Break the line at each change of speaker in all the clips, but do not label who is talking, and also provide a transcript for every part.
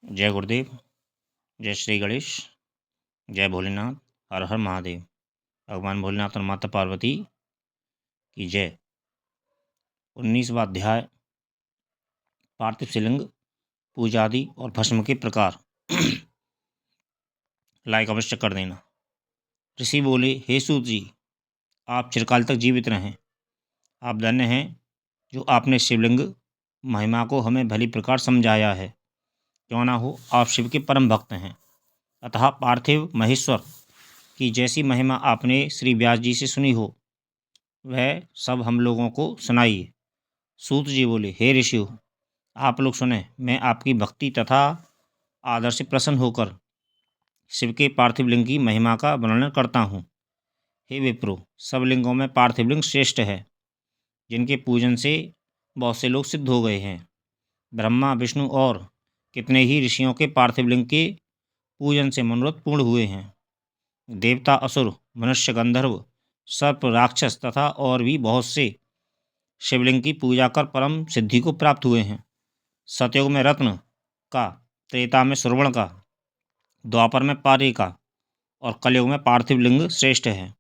जय गुरुदेव, जय श्री गणेश, जय भोलेनाथ, हर हर महादेव। भगवान भोलेनाथ और माता पार्वती की जय। 19वां अध्याय पार्थिव शिवलिंग पूजा आदि और भस्म के प्रकार। लाइक अवश्य कर देना। ऋषि बोले, हे सूत जी, आप चिरकाल तक जीवित रहें। आप धन्य हैं जो आपने शिवलिंग महिमा को हमें भली प्रकार समझाया है। क्यों ना हो, आप शिव के परम भक्त हैं, अतः पार्थिव महेश्वर की जैसी महिमा आपने श्री व्यास जी से सुनी हो वह सब हम लोगों को सुनाइए। सूत जी बोले, हे ऋषियों, आप लोग सुने। मैं आपकी भक्ति तथा आदर से प्रसन्न होकर शिव के पार्थिव लिंग की महिमा का वर्णन करता हूँ। हे विप्रो, सब लिंगों में पार्थिव लिंग श्रेष्ठ है, जिनके पूजन से बहुत से लोग सिद्ध हो गए हैं। ब्रह्मा, विष्णु और कितने ही ऋषियों के पार्थिव लिंग के पूजन से मनोरथ पूर्ण हुए हैं। देवता, असुर, मनुष्य, गंधर्व, सर्प, राक्षस तथा और भी बहुत से शिवलिंग की पूजा कर परम सिद्धि को प्राप्त हुए हैं। सतयुग में रत्न का, त्रेता में सुवर्ण का, द्वापर में पारे का और कलयुग में पार्थिव लिंग श्रेष्ठ है।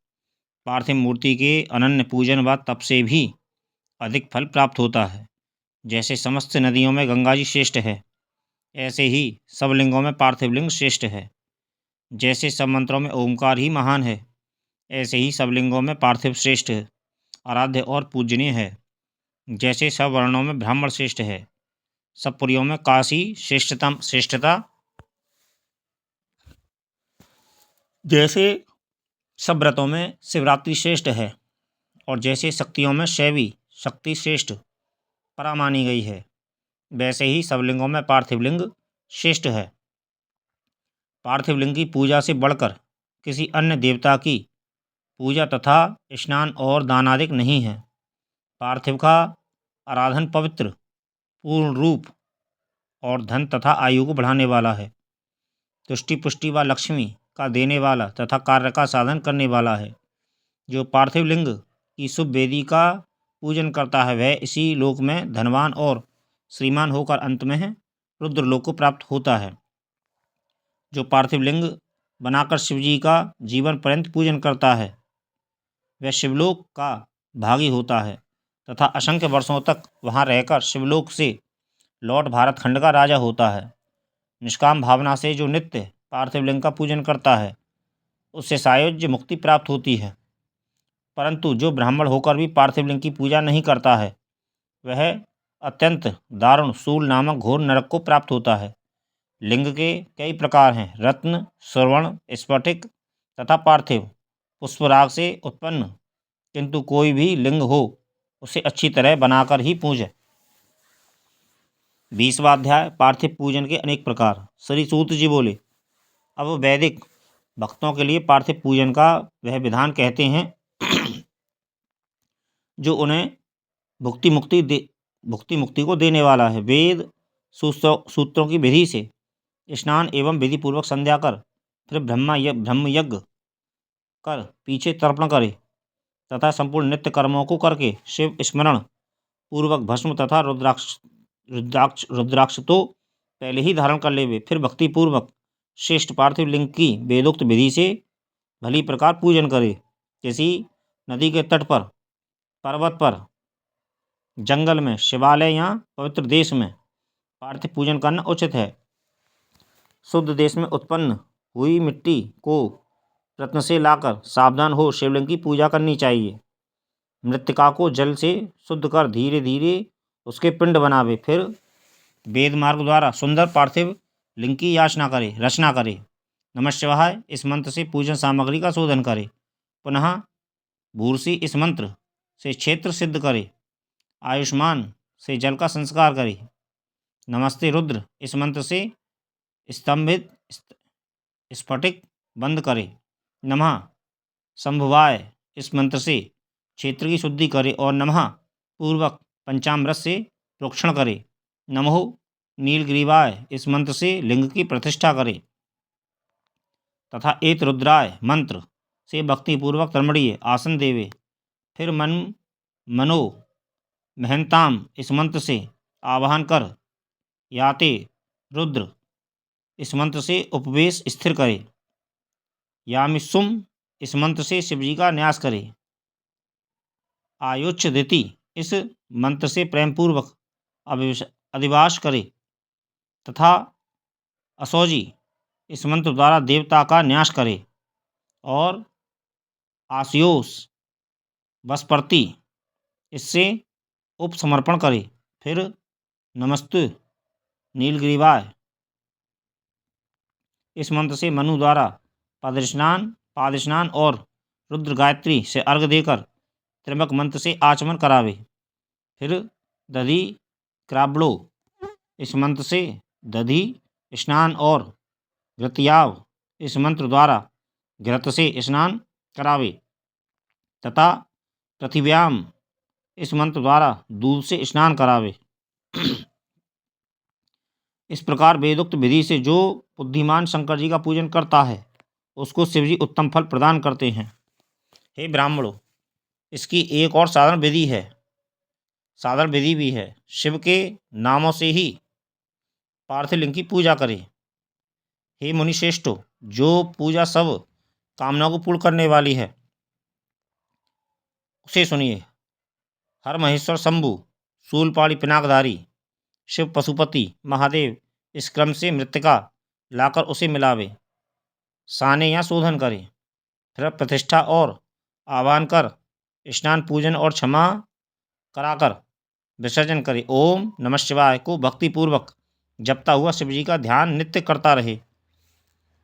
पार्थिव मूर्ति के अनन्य पूजन व तप से भी अधिक फल प्राप्त होता है। जैसे समस्त नदियों में गंगा जी श्रेष्ठ है, ऐसे ही सब लिंगों में पार्थिव लिंग श्रेष्ठ है। जैसे सब मंत्रों में ओंकार ही महान है, ऐसे ही सब लिंगों में पार्थिव श्रेष्ठ है, आराध्य और पूजनीय है। जैसे सब वर्णों में ब्राह्मण श्रेष्ठ है, सब पुरियों में काशी श्रेष्ठता, जैसे सब व्रतों में शिवरात्रि श्रेष्ठ है, और जैसे शक्तियों में शैवी शक्ति श्रेष्ठ परा मानी गई है, वैसे ही सब लिंगों में पार्थिव लिंग श्रेष्ठ है। पार्थिव लिंग की पूजा से बढ़कर किसी अन्य देवता की पूजा तथा स्नान और दानादिक नहीं है। पार्थिव का आराधन पवित्र, पूर्ण रूप और धन तथा आयु को बढ़ाने वाला है। तुष्टि, पुष्टि व लक्ष्मी का देने वाला तथा कार्य का साधन करने वाला है। जो पार्थिव लिंग की शुभ वेदी का पूजन करता है, वह इसी लोक में धनवान और श्रीमान होकर अंत में रुद्रलोक को प्राप्त होता है। जो पार्थिव लिंग बनाकर शिवजी का जीवन पर्यंत पूजन करता है, वह शिवलोक का भागी होता है तथा असंख्य वर्षों तक वहाँ रहकर शिवलोक से लौट भारत खंड का राजा होता है। निष्काम भावना से जो नित्य पार्थिव लिंग का पूजन करता है, उससे सायुज्य मुक्ति प्राप्त होती है। परंतु जो ब्राह्मण होकर भी पार्थिव लिंग की पूजा नहीं करता है, वह अत्यंत दारुण शूल नामक घोर नरक को प्राप्त होता है। लिंग के कई प्रकार हैं, रत्न, स्वर्ण, स्फटिक तथा पार्थिव। पुष्पराग से उत्पन्न किंतु कोई भी लिंग हो, उसे अच्छी तरह बनाकर ही पूजे। 20वां अध्याय पार्थिव पूजन के अनेक प्रकार। श्री सूत जी बोले, अब वैदिक भक्तों के लिए पार्थिव पूजन का वह विधान कहते हैं जो उन्हें भुक्ति मुक्ति को देने वाला है। वेद सूत्रों की विधि से स्नान एवं विधि पूर्वक संध्या कर फिर ब्रह्म यज्ञ कर पीछे तर्पण करे तथा संपूर्ण नित्य कर्मों को करके शिव स्मरण पूर्वक भस्म तथा रुद्राक्ष तो पहले ही धारण कर लेवे, फिर भक्ति पूर्वक श्रेष्ठ पार्थिव लिंग की वेदोक्त विधि से भली प्रकार पूजन करे। किसी नदी के तट पर, पर्वत पर, जंगल में, शिवालय या पवित्र देश में पार्थिव पूजन करना उचित है। शुद्ध देश में उत्पन्न हुई मिट्टी को रत्न से लाकर सावधान हो शिवलिंग की पूजा करनी चाहिए। मृतिका को जल से शुद्ध कर धीरे धीरे उसके पिंड बनावे, फिर वेद मार्ग द्वारा सुंदर पार्थिव लिंग की रचना करे। नमः शिवाय इस मंत्र से पूजन सामग्री का शोधन करे। पुनः भूर्सी इस मंत्र से क्षेत्र सिद्ध करे। आयुष्मान से जल का संस्कार करे। नमस्ते रुद्र इस मंत्र से स्तंभित स्फटिक बंद करे। नमः शंभुवाय इस मंत्र से क्षेत्र की शुद्धि करे और नमः पूर्वक पंचामृत से प्रोक्षण करे। नमो नीलग्रीवाय इस मंत्र से लिंग की प्रतिष्ठा करे तथा एत रुद्राय मंत्र से भक्तिपूर्वक तर्मणीय आसन देवे। फिर मनो महंताम इस मंत्र से आवाहन कर याते रुद्र इस मंत्र से उपवेश स्थिर करे। यामिसुम इस मंत्र से शिवजी का न्यास करे। आयुच्छदिति इस मंत्र से प्रेमपूर्वक अधिवास करे तथा असौजी इस मंत्र द्वारा देवता का न्यास करे। और आस्योस बसपर्ती इससे उपसमर्पण करे। फिर नमस्ते नीलग्रीवाय इस मंत्र से मनु द्वारा पादस्नान और रुद्र गायत्री से अर्घ देकर त्र्यंबक मंत्र से आचमन करावे। फिर दधि क्राब्लो इस मंत्र से दधि स्नान और घृतयाव इस मंत्र द्वारा घृत से स्नान करावे तथा पृथिव्याम इस मंत्र द्वारा दूध से स्नान करावे। इस प्रकार वेदोक्त विधि से जो बुद्धिमान शंकर जी का पूजन करता है उसको शिवजी उत्तम फल प्रदान करते हैं। हे ब्राह्मणों, इसकी एक और साधारण विधि भी है। शिव के नामों से ही पार्थिव लिंग की पूजा करें। हे मुनिश्रेष्ठों, जो पूजा सब कामनाओं को पूर्ण करने वाली है उसे सुनिए। हर महेश्वर शंभु, शूलपाणी पिनाकधारी, शिव पशुपति महादेव इस क्रम से मृतिका लाकर उसे मिलावे, साने या शोधन करे। फिर प्रतिष्ठा और आह्वान कर स्नान पूजन और क्षमा कराकर विसर्जन करे। ओम नमः शिवाय को भक्तिपूर्वक जपता हुआ शिवजी का ध्यान नित्य करता रहे।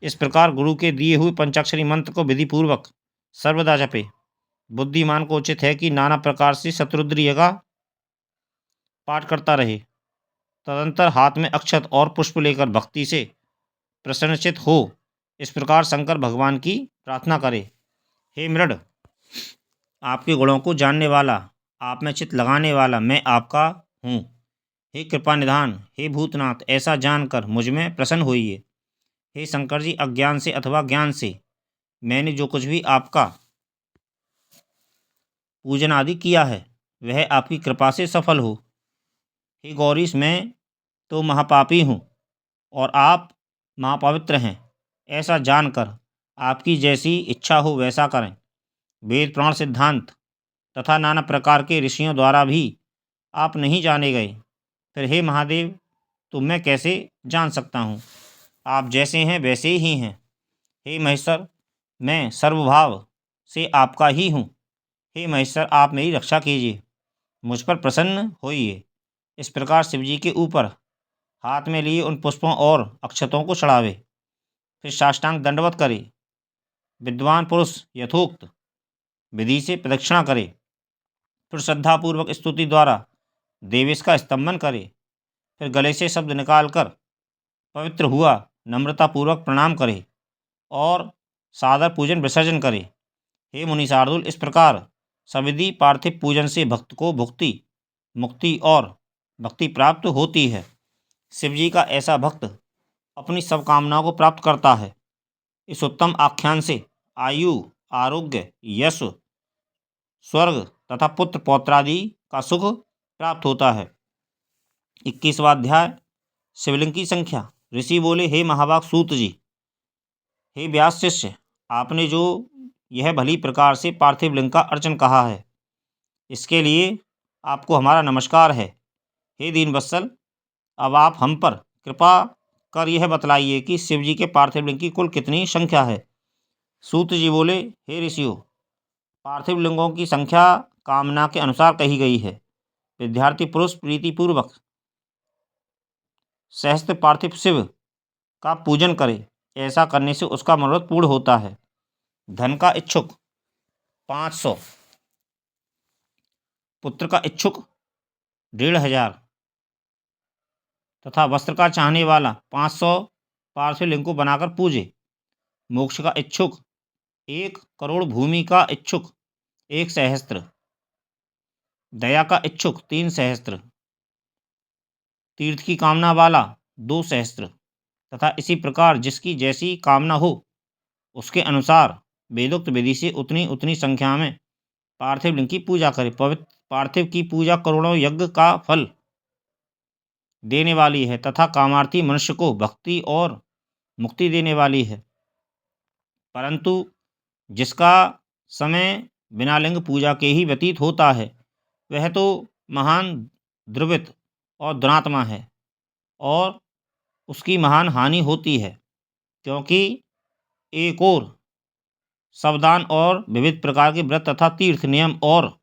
इस प्रकार गुरु के दिए हुए पंचाक्षरी मंत्र को विधिपूर्वक सर्वदा जपे। बुद्धिमान को उचित है कि नाना प्रकार से शतरुद्रीय का पाठ करता रहे। तदंतर हाथ में अक्षत और पुष्प लेकर भक्ति से प्रसन्नचित हो इस प्रकार शंकर भगवान की प्रार्थना करे। हे मृड, आपके गुणों को जानने वाला, आप में चित्त लगाने वाला मैं आपका हूँ। हे कृपा निधान, हे भूतनाथ, ऐसा जानकर मुझ में प्रसन्न होइए। हे शंकर जी, अज्ञान से अथवा ज्ञान से मैंने जो कुछ भी आपका पूजन आदि किया है वह आपकी कृपा से सफल हो। हे गौरीश, मैं तो महापापी हूँ और आप महापवित्र हैं, ऐसा जानकर आपकी जैसी इच्छा हो वैसा करें। वेद पुराण सिद्धांत तथा नाना प्रकार के ऋषियों द्वारा भी आप नहीं जाने गए, फिर हे महादेव तो मैं कैसे जान सकता हूँ? आप जैसे हैं वैसे ही हैं। हे महेश्वर, मैं सर्वभाव से आपका ही हूँ। हे महेश्वर, आप मेरी रक्षा कीजिए, मुझ पर प्रसन्न होइए। इस प्रकार शिवजी के ऊपर हाथ में लिए उन पुष्पों और अक्षतों को चढ़ावे। फिर साष्टांग दंडवत करे। विद्वान पुरुष यथोक्त विधि से प्रदक्षिणा करे। फिर श्रद्धापूर्वक स्तुति द्वारा देवेश का स्तंभन करे। फिर गले से शब्द निकालकर पवित्र हुआ नम्रतापूर्वक प्रणाम करे और सादर पूजन विसर्जन करे। हे मुनि शार्दुल, इस प्रकार सविधि पार्थिव पूजन से भक्त को भुक्ति, मुक्ति और भक्ति प्राप्त होती है। शिवजी का ऐसा भक्त अपनी सब कामनाओं को प्राप्त करता है। इस उत्तम आख्यान से आयु, आरोग्य, यश, स्वर्ग तथा पुत्र पौत्रादि का सुख प्राप्त होता है। 21वां अध्याय शिवलिंग की संख्या। ऋषि बोले, हे महाभाग सूत जी, हे व्यास शिष्य, आपने जो यह भली प्रकार से पार्थिव लिंग का अर्चन कहा है इसके लिए आपको हमारा नमस्कार है। हे दीनवत्सल, अब आप हम पर कृपा कर यह बतलाइए कि शिवजी के पार्थिव लिंग की कुल कितनी संख्या है। सूत जी बोले, हे ऋषियों, पार्थिव लिंगों की संख्या कामना के अनुसार कही गई है। विद्यार्थी पुरुष प्रीतिपूर्वक सहस्त्र पार्थिव शिव का पूजन करे, ऐसा करने से उसका मनोरथ पूर्ण होता है। धन का इच्छुक 500, पुत्र का इच्छुक 1500 तथा वस्त्र का चाहने वाला 500 पार्थिव लिंग को बनाकर पूजे। मोक्ष का इच्छुक 1 करोड़, भूमि का इच्छुक 1 सहस्त्र, दया का इच्छुक 3 सहस्त्र, तीर्थ की कामना वाला 2 सहस्त्र तथा इसी प्रकार जिसकी जैसी कामना हो उसके अनुसार वेदोक्त विधि से उतनी उतनी संख्या में पार्थिव लिंग की पूजा करे। पवित्र पार्थिव की पूजा करोड़ों यज्ञ का फल देने वाली है तथा कामार्थी मनुष्य को भक्ति और मुक्ति देने वाली है, परंतु जिसका समय बिना लिंग पूजा के ही व्यतीत होता है वह तो महान द्रवित और दुरात्मा है, और उसकी महान हानि होती है, क्योंकि एक और सावधान और विविध प्रकार के व्रत तथा तीर्थ नियम और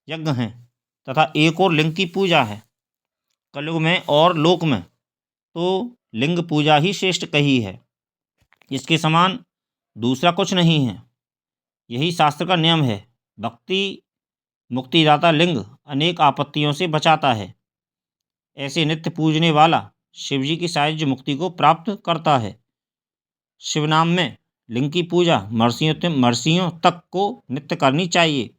यज्ञ हैं, तथा एक और लिंग की पूजा है। कलयुग में और लोक में तो लिंग पूजा ही श्रेष्ठ कही है, इसके समान दूसरा कुछ नहीं है। यही शास्त्र का नियम है। भक्ति मुक्तिदाता लिंग अनेक आपत्तियों से बचाता है। ऐसे नित्य पूजने वाला शिवजी की सायुज्य मुक्ति को प्राप्त करता है। शिवनाम में लिंग की पूजा मर्सियों तक को नित्य करनी चाहिए।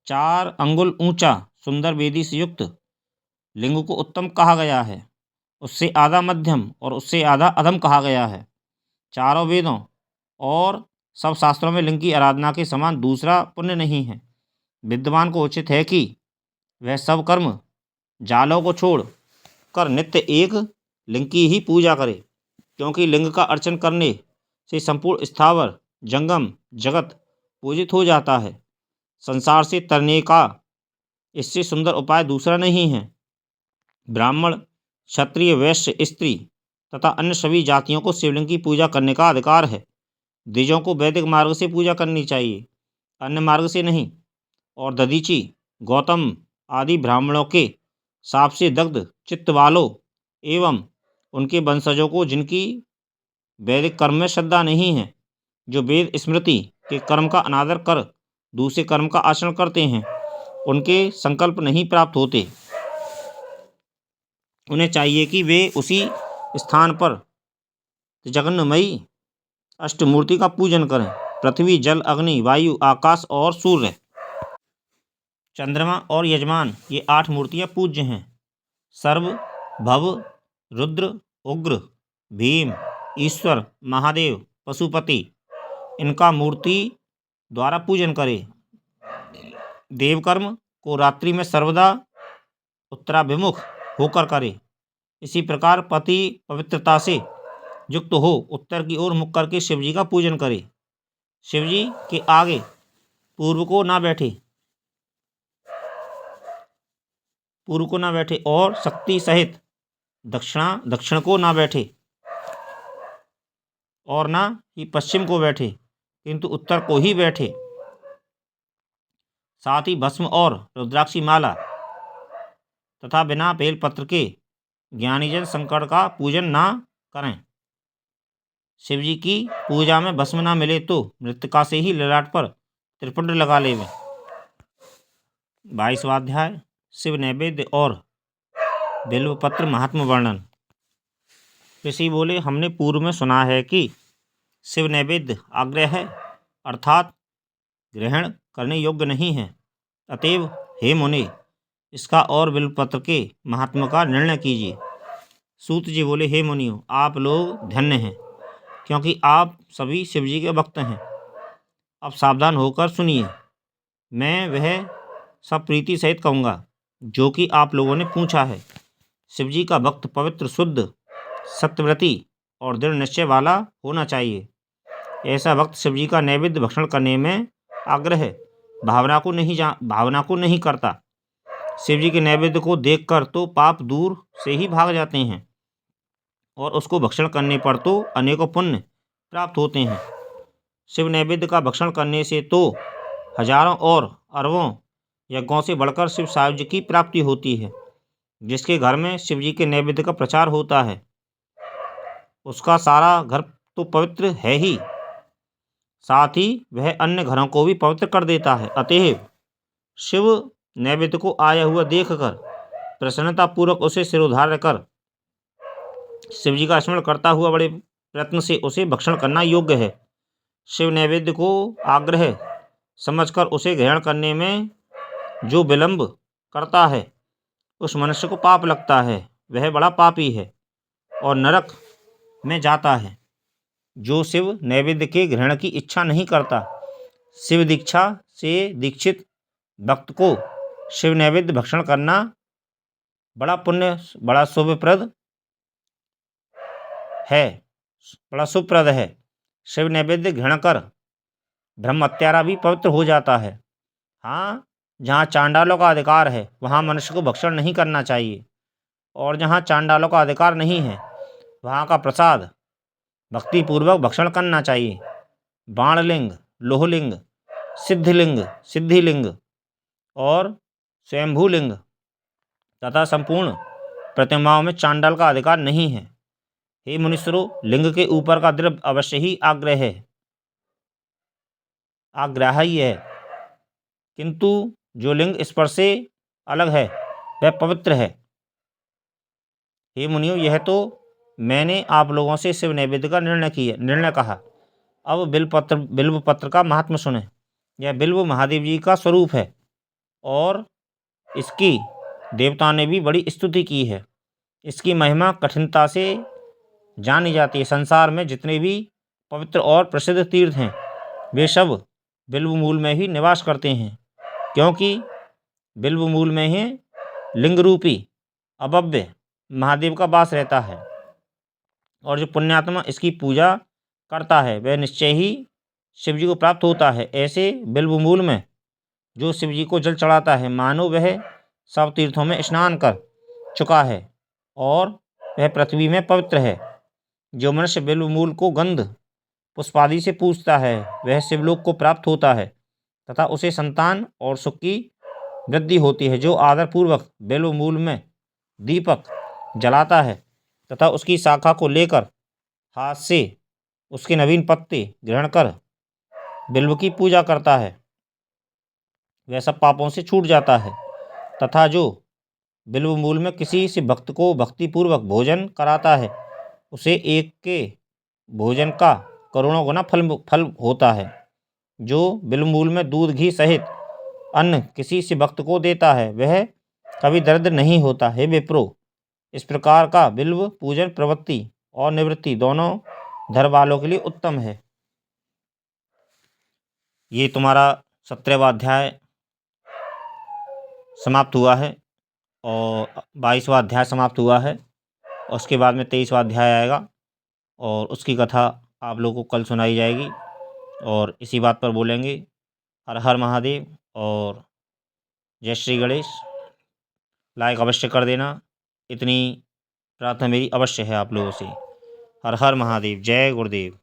4 अंगुल ऊंचा सुंदर वेदी से युक्त लिंग को उत्तम कहा गया है। उससे आधा मध्यम और उससे आधा अधम कहा गया है। चारों वेदों और सब शास्त्रों में लिंग की आराधना के समान दूसरा पुण्य नहीं है। विद्वान को उचित है कि वह सब कर्म जालों को छोड़ कर नित्य एक लिंग की ही पूजा करे, क्योंकि लिंग का अर्चन करने से संपूर्ण स्थावर जंगम जगत पूजित हो जाता है। संसार से तरने का इससे सुंदर उपाय दूसरा नहीं है। ब्राह्मण क्षत्रिय वैश्य स्त्री तथा अन्य सभी जातियों को शिवलिंग की पूजा करने का अधिकार है। द्विजों को वैदिक मार्ग से पूजा करनी चाहिए, अन्य मार्ग से नहीं। और दधीची गौतम आदि ब्राह्मणों के साप से दग्ध चित्त वालों एवं उनके वंशजों को जिनकी वैदिक कर्म में श्रद्धा नहीं है, जो वेद स्मृति के कर्म का अनादर कर दूसरे कर्म का आचरण करते हैं, उनके संकल्प नहीं प्राप्त होते। उन्हें चाहिए कि वे उसी स्थान पर जगन्नमयी अष्टमूर्ति का पूजन करें। पृथ्वी जल अग्नि वायु आकाश और सूर्य चंद्रमा और यजमान ये 8 मूर्तियां पूज्य हैं। सर्व भव रुद्र उग्र भीम ईश्वर महादेव पशुपति इनका मूर्ति द्वारा पूजन करें। देवकर्म को रात्रि में सर्वदा उत्तराभिमुख होकर करे। इसी प्रकार पति पवित्रता से युक्त हो उत्तर की ओर मुख करके शिवजी का पूजन करे। शिवजी के आगे पूर्व को ना बैठे और शक्ति सहित दक्षिण को ना बैठे और ना ही पश्चिम को बैठे, किंतु उत्तर को ही बैठे। साथ ही भस्म और रुद्राक्षी माला तथा बिना बेलपत्र के ज्ञानीजन शंकर का पूजन ना करें। शिवजी की पूजा में भस्म ना मिले तो मृत्तिका से ही ललाट पर त्रिपुंड लगा लेवें। 22वां अध्याय शिव नैवेद्य और बिल्वपत्र महात्म वर्णन। ऋषि बोले, हमने पूर्व में सुना है कि शिव नैवेद्य आग्रह है अर्थात ग्रहण करने योग्य नहीं है। अतएव हे मुनि, इसका और बिल्वपत्र के महात्मा का निर्णय कीजिए। सूत जी बोले, हे मुनियों, आप लोग धन्य हैं, क्योंकि आप सभी शिवजी के भक्त हैं। अब सावधान होकर सुनिए। मैं वह सब प्रीति सहित कहूँगा जो कि आप लोगों ने पूछा है। शिवजी का भक्त पवित्र शुद्ध सत्यव्रती और दृढ़ निश्चय वाला होना चाहिए। ऐसा भक्त शिवजी का नैवेद्य भक्षण करने में आग्रह भावना को नहीं करता। शिवजी के नैवेद्य को देखकर तो पाप दूर से ही भाग जाते हैं और उसको भक्षण करने पर तो अनेकों पुण्य प्राप्त होते हैं। शिव नैवेद्य का भक्षण करने से तो हजारों और अरबों यज्ञों से बढ़कर शिव सायुज्य की प्राप्ति होती है। जिसके घर में शिवजी के नैवेद्य का प्रचार होता है उसका सारा घर तो पवित्र है ही, साथ ही वह अन्य घरों को भी पवित्र कर देता है। अतएव शिव नैवेद्य को आया हुआ देखकर प्रसन्नतापूर्वक उसे सिरोधार्य कर शिवजी का स्मरण करता हुआ बड़े प्रयत्न से उसे भक्षण करना योग्य है। शिव नैवेद्य को आग्रह समझकर उसे ग्रहण करने में जो विलंब करता है उस मनुष्य को पाप लगता है, वह बड़ा पापी है और नरक में जाता है। जो शिव नैवेद्य के ग्रहण की इच्छा नहीं करता, शिव दीक्षा से दीक्षित भक्त को शिव नैवेद्य भक्षण करना बड़ा पुण्य बड़ा शुभप्रद है। बड़ा शुभप्रद है। शिव नैवेद्य ग्रहण कर ब्रह्म हत्यारा भी पवित्र हो जाता है। हाँ, जहाँ चांडालों का अधिकार है वहाँ मनुष्य को भक्षण नहीं करना चाहिए, और जहाँ चांडालों का अधिकार नहीं है वहाँ का प्रसाद भक्तिपूर्वक भक्षण करना चाहिए। बाणलिंग, लोहलिंग, सिद्धिलिंग, सिद्धिलिंग और स्वयंभूलिंग तथा संपूर्ण प्रतिमाओं में चांडाल का अधिकार नहीं है। हे मुनीश्वरों, लिंग के ऊपर का द्रव्य अवश्य ही आग्राह्य है, किंतु जो लिंग स्पर्श से अलग है वह पवित्र है। हे मुनियों, यह तो मैंने आप लोगों से शिव नैवेद्य का निर्णय कहा। अब बिल्व पत्र का महात्म्य सुने। यह बिल्व महादेव जी का स्वरूप है और इसकी देवताओं ने भी बड़ी स्तुति की है। इसकी महिमा कठिनता से जानी जाती है। संसार में जितने भी पवित्र और प्रसिद्ध तीर्थ हैं वे सब बिल्व मूल में ही निवास करते हैं, क्योंकि बिल्व मूल में ही लिंग रूपी अभव्य महादेव का वास रहता है, और जो पुण्यात्मा इसकी पूजा करता है वह निश्चय ही शिव जी को प्राप्त होता है। ऐसे बिल्व मूल में जो शिव जी को जल चढ़ाता है मानो वह सब तीर्थों में स्नान कर चुका है और वह पृथ्वी में पवित्र है। जो मनुष्य बिल्व मूल को गंध पुष्पादि से पूजता है वह शिवलोक को प्राप्त होता है तथा उसे संतान और सुख की वृद्धि होती है। जो आदरपूर्वक बिल्व मूल में दीपक जलाता है तथा उसकी शाखा को लेकर हाथ से उसके नवीन पत्ते ग्रहण कर बिल्व की पूजा करता है वह सब पापों से छूट जाता है। तथा जो बिल्व मूल में किसी से भक्त को भक्तिपूर्वक भोजन कराता है उसे एक के भोजन का करोड़ों गुना फल होता है। जो बिल्व मूल में दूध घी सहित अन्न किसी से भक्त को देता है वह कभी दरिद्र नहीं होता। हे विप्रो, इस प्रकार का बिल्व पूजन प्रवृत्ति और निवृत्ति दोनों धर्म वालों के लिए उत्तम है। ये तुम्हारा 17वां अध्याय समाप्त हुआ है और 22वां अध्याय समाप्त हुआ है, और उसके बाद में 23वां अध्याय आएगा और उसकी कथा आप लोगों को कल सुनाई जाएगी। और इसी बात पर बोलेंगे हर हर महादेव और जय श्री गणेश। लाइक अवश्य कर देना, इतनी प्रार्थना मेरी अवश्य है आप लोगों से। हर हर महादेव, जय गुरुदेव।